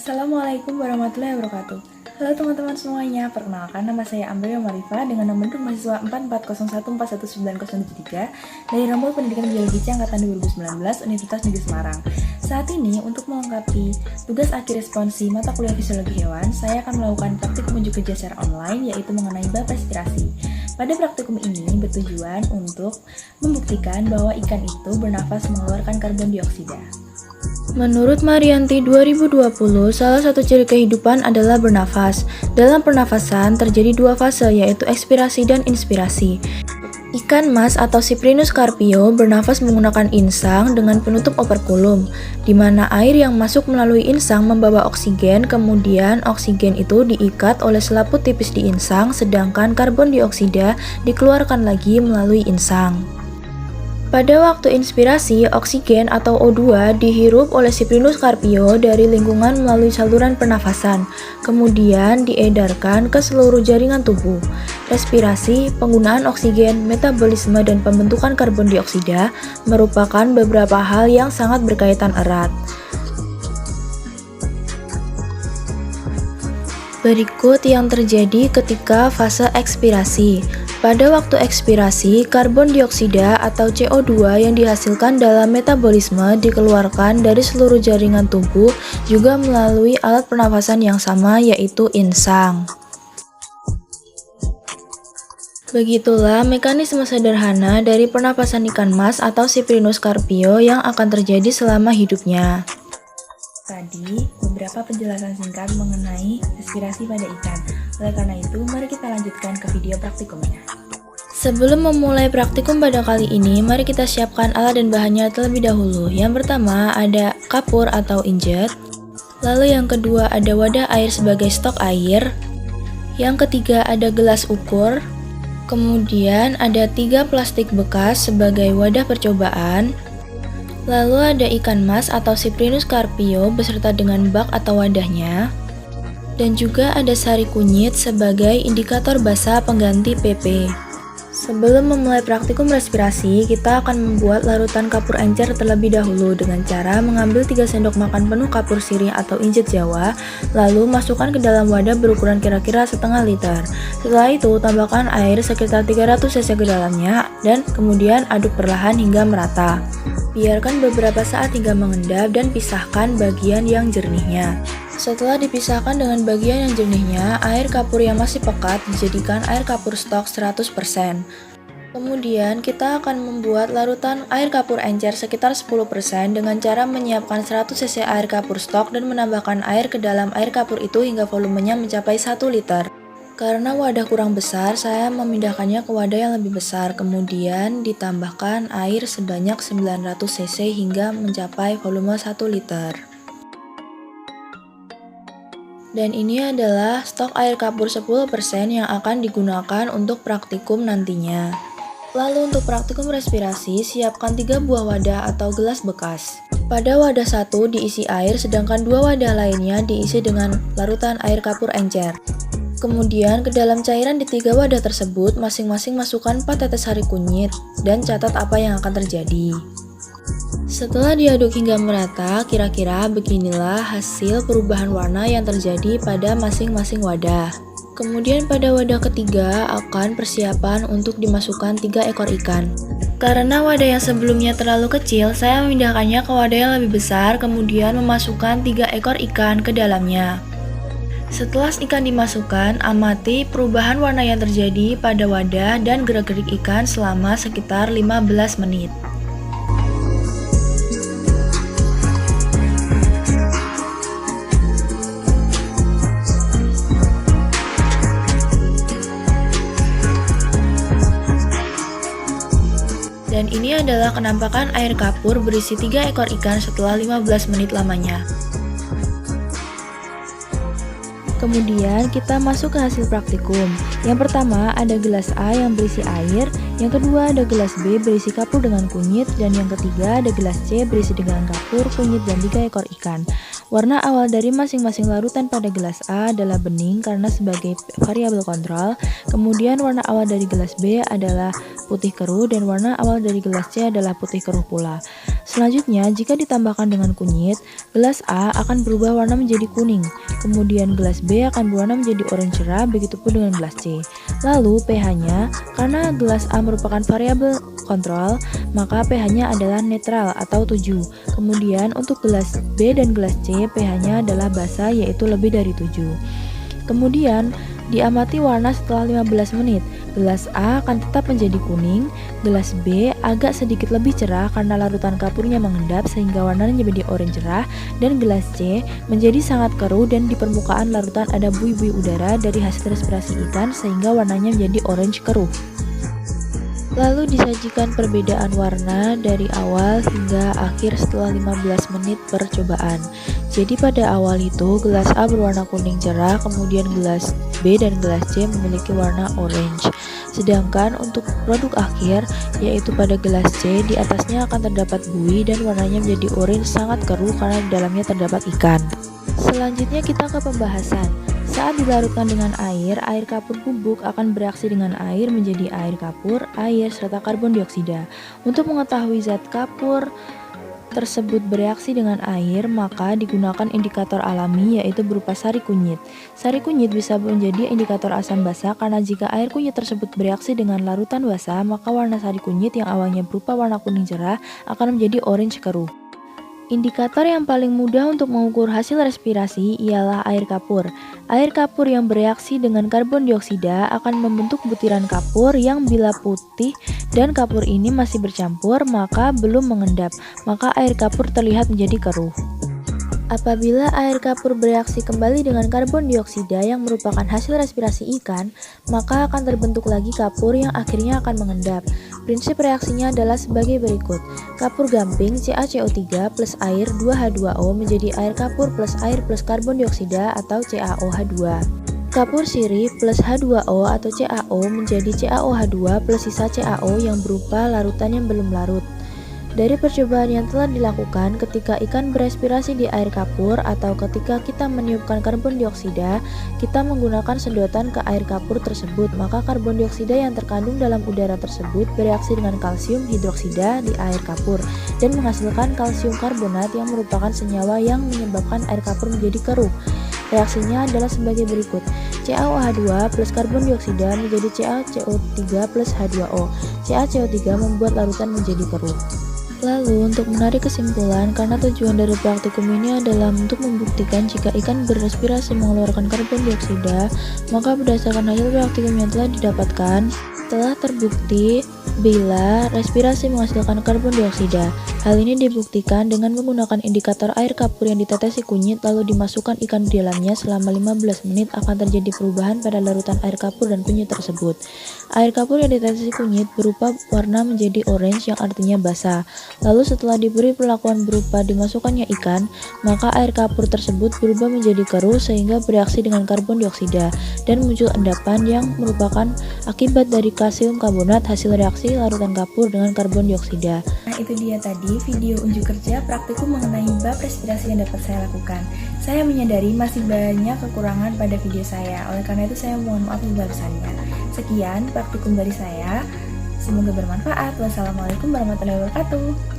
Assalamualaikum warahmatullahi wabarakatuh. Halo teman-teman semuanya, perkenalkan nama saya Amril Marifa dengan nomor induk mahasiswa 440141973 dari Rombol Pendidikan Biologi Angkatan 2019 Universitas Negeri Semarang. Saat ini untuk melengkapi tugas akhir responsi mata kuliah fisiologi hewan, saya akan melakukan praktikum unjuk kerja secara online yaitu mengenai bab respirasi. Pada praktikum ini bertujuan untuk membuktikan bahwa ikan itu bernafas mengeluarkan karbon dioksida. Menurut Marianti 2020, salah satu ciri kehidupan adalah bernafas. Dalam pernafasan terjadi dua fase, yaitu ekspirasi dan inspirasi. Ikan mas atau Cyprinus carpio bernafas menggunakan insang dengan penutup operkulum, di mana air yang masuk melalui insang membawa oksigen, kemudian oksigen itu diikat oleh selaput tipis di insang, sedangkan karbon dioksida dikeluarkan lagi melalui insang. Pada waktu inspirasi, oksigen atau O2 dihirup oleh Cyprinus carpio dari lingkungan melalui saluran pernafasan, kemudian diedarkan ke seluruh jaringan tubuh. Respirasi, penggunaan oksigen, metabolisme, dan pembentukan karbon dioksida merupakan beberapa hal yang sangat berkaitan erat. Berikut yang terjadi ketika fase ekspirasi. Pada waktu ekspirasi, karbon dioksida atau CO2 yang dihasilkan dalam metabolisme dikeluarkan dari seluruh jaringan tubuh juga melalui alat pernafasan yang sama yaitu insang. Begitulah mekanisme sederhana dari pernapasan ikan mas atau Cyprinus carpio yang akan terjadi selama hidupnya. Tadi beberapa penjelasan singkat mengenai respirasi pada ikan. Oleh karena itu, mari kita lanjutkan ke video praktikumnya. Sebelum memulai praktikum pada kali ini, mari kita siapkan alat dan bahannya terlebih dahulu. Yang pertama ada kapur atau injet. Lalu yang kedua ada wadah air sebagai stok air. Yang ketiga ada gelas ukur. Kemudian ada 3 plastik bekas sebagai wadah percobaan. Lalu ada ikan mas atau Cyprinus carpio beserta dengan bak atau wadahnya. Dan juga ada sari kunyit sebagai indikator basa pengganti PP. Sebelum memulai praktikum respirasi, kita akan membuat larutan kapur encer terlebih dahulu dengan cara mengambil 3 sendok makan penuh kapur sirih atau injet Jawa, lalu masukkan ke dalam wadah berukuran kira-kira setengah liter. Setelah itu, tambahkan air sekitar 300 cc ke dalamnya dan kemudian aduk perlahan hingga merata. Biarkan beberapa saat hingga mengendap dan pisahkan bagian yang jernihnya. Setelah dipisahkan dengan bagian yang jernihnya, air kapur yang masih pekat dijadikan air kapur stok 100%. Kemudian kita akan membuat larutan air kapur encer sekitar 10% dengan cara menyiapkan 100 cc air kapur stok dan menambahkan air ke dalam air kapur itu hingga volumenya mencapai 1 liter. Karena wadah kurang besar, saya memindahkannya ke wadah yang lebih besar, kemudian ditambahkan air sebanyak 900 cc hingga mencapai volume 1 liter. Dan ini adalah stok air kapur 10% yang akan digunakan untuk praktikum nantinya. Lalu untuk praktikum respirasi, siapkan 3 buah wadah atau gelas bekas. Pada wadah 1 diisi air, sedangkan 2 wadah lainnya diisi dengan larutan air kapur encer. Kemudian ke dalam cairan di 3 wadah tersebut, masing-masing masukkan 4 tetes sari kunyit dan catat apa yang akan terjadi. Setelah diaduk hingga merata, kira-kira beginilah hasil perubahan warna yang terjadi pada masing-masing wadah. Kemudian pada wadah ketiga akan persiapan untuk dimasukkan 3 ekor ikan. Karena wadah yang sebelumnya terlalu kecil, saya memindahkannya ke wadah yang lebih besar, kemudian memasukkan 3 ekor ikan ke dalamnya. Setelah ikan dimasukkan, amati perubahan warna yang terjadi pada wadah dan gerak-gerik ikan selama sekitar 15 menit. Dan ini adalah penampakan air kapur berisi 3 ekor ikan setelah 15 menit lamanya. Kemudian kita masuk ke hasil praktikum. Yang pertama ada gelas A yang berisi air, yang kedua ada gelas B berisi kapur dengan kunyit, dan yang ketiga ada gelas C berisi dengan kapur, kunyit, dan 3 ekor ikan. Warna awal dari masing-masing larutan pada gelas A adalah bening karena sebagai variabel kontrol. Kemudian warna awal dari gelas B adalah putih keruh dan warna awal dari gelas C adalah putih keruh pula. Selanjutnya, jika ditambahkan dengan kunyit, gelas A akan berubah warna menjadi kuning. Kemudian gelas B akan berwarna menjadi oranye cerah, begitupun dengan gelas C. Lalu pH-nya, karena gelas A merupakan variabel kontrol, maka pH-nya adalah netral atau 7. Kemudian untuk gelas B dan gelas C, pH-nya adalah basa yaitu lebih dari 7. Kemudian diamati warna setelah 15 menit. Gelas A akan tetap menjadi kuning, gelas B agak sedikit lebih cerah karena larutan kapurnya mengendap sehingga warnanya menjadi oranye cerah, dan gelas C menjadi sangat keruh dan di permukaan larutan ada buih-buih udara dari hasil respirasi ikan sehingga warnanya menjadi orange keruh. Lalu disajikan perbedaan warna dari awal hingga akhir setelah 15 menit percobaan. Jadi pada awal itu gelas A berwarna kuning cerah, kemudian gelas B dan gelas C memiliki warna orange. Sedangkan untuk produk akhir, yaitu pada gelas C, di atasnya akan terdapat buih dan warnanya menjadi orange sangat keruh karena di dalamnya terdapat ikan. Selanjutnya kita ke pembahasan. Saat dilarutkan dengan air kapur bubuk akan bereaksi dengan air menjadi air kapur, air, serta karbon dioksida. Untuk mengetahui zat kapur tersebut bereaksi dengan air, maka digunakan indikator alami yaitu berupa sari kunyit. Sari kunyit bisa menjadi indikator asam basa karena jika air kunyit tersebut bereaksi dengan larutan basa, maka warna sari kunyit yang awalnya berupa warna kuning cerah akan menjadi orange keruh. Indikator yang paling mudah untuk mengukur hasil respirasi ialah air kapur. Air kapur yang bereaksi dengan karbon dioksida akan membentuk butiran kapur yang bila putih dan kapur ini masih bercampur maka belum mengendap, maka air kapur terlihat menjadi keruh. Apabila air kapur bereaksi kembali dengan karbon dioksida yang merupakan hasil respirasi ikan, maka akan terbentuk lagi kapur yang akhirnya akan mengendap. Prinsip reaksinya adalah sebagai berikut. Kapur gamping CaCO3 plus air 2H2O menjadi air kapur plus air plus karbon dioksida atau CaOH2. Kapur sirih plus H2O atau CaO menjadi CaOH2 plus sisa CaO yang berupa larutan yang belum larut. Dari percobaan yang telah dilakukan ketika ikan berespirasi di air kapur atau ketika kita meniupkan karbon dioksida, kita menggunakan sedotan ke air kapur tersebut, maka karbon dioksida yang terkandung dalam udara tersebut bereaksi dengan kalsium hidroksida di air kapur dan menghasilkan kalsium karbonat yang merupakan senyawa yang menyebabkan air kapur menjadi keruh. Reaksinya adalah sebagai berikut. CaOH2 plus karbon dioksida menjadi CaCO3 plus H2O. CaCO3 membuat larutan menjadi keruh. Lalu untuk menarik kesimpulan, karena tujuan dari praktikum ini adalah untuk membuktikan jika ikan berrespirasi mengeluarkan karbon dioksida, maka berdasarkan hasil praktikum yang telah didapatkan, telah terbukti bila respirasi menghasilkan karbon dioksida. Hal ini dibuktikan dengan menggunakan indikator air kapur yang ditetesi kunyit lalu dimasukkan ikan di dalamnya selama 15 menit akan terjadi perubahan pada larutan air kapur dan kunyit tersebut. Air kapur yang ditetesi kunyit berupa warna menjadi orange yang artinya basah. Lalu setelah diberi perlakuan berupa dimasukkannya ikan, maka air kapur tersebut berubah menjadi keruh sehingga bereaksi dengan karbon dioksida dan muncul endapan yang merupakan akibat dari kalsium karbonat hasil reaksi larutan kapur dengan karbon dioksida. Nah, itu dia tadi video unjuk kerja praktikum mengenai bab respirasi yang dapat saya lakukan. Saya menyadari masih banyak kekurangan pada video saya, oleh karena itu saya mohon maaf sebesar-besarnya. Sekian praktikum dari saya, semoga bermanfaat. Wassalamualaikum warahmatullahi wabarakatuh.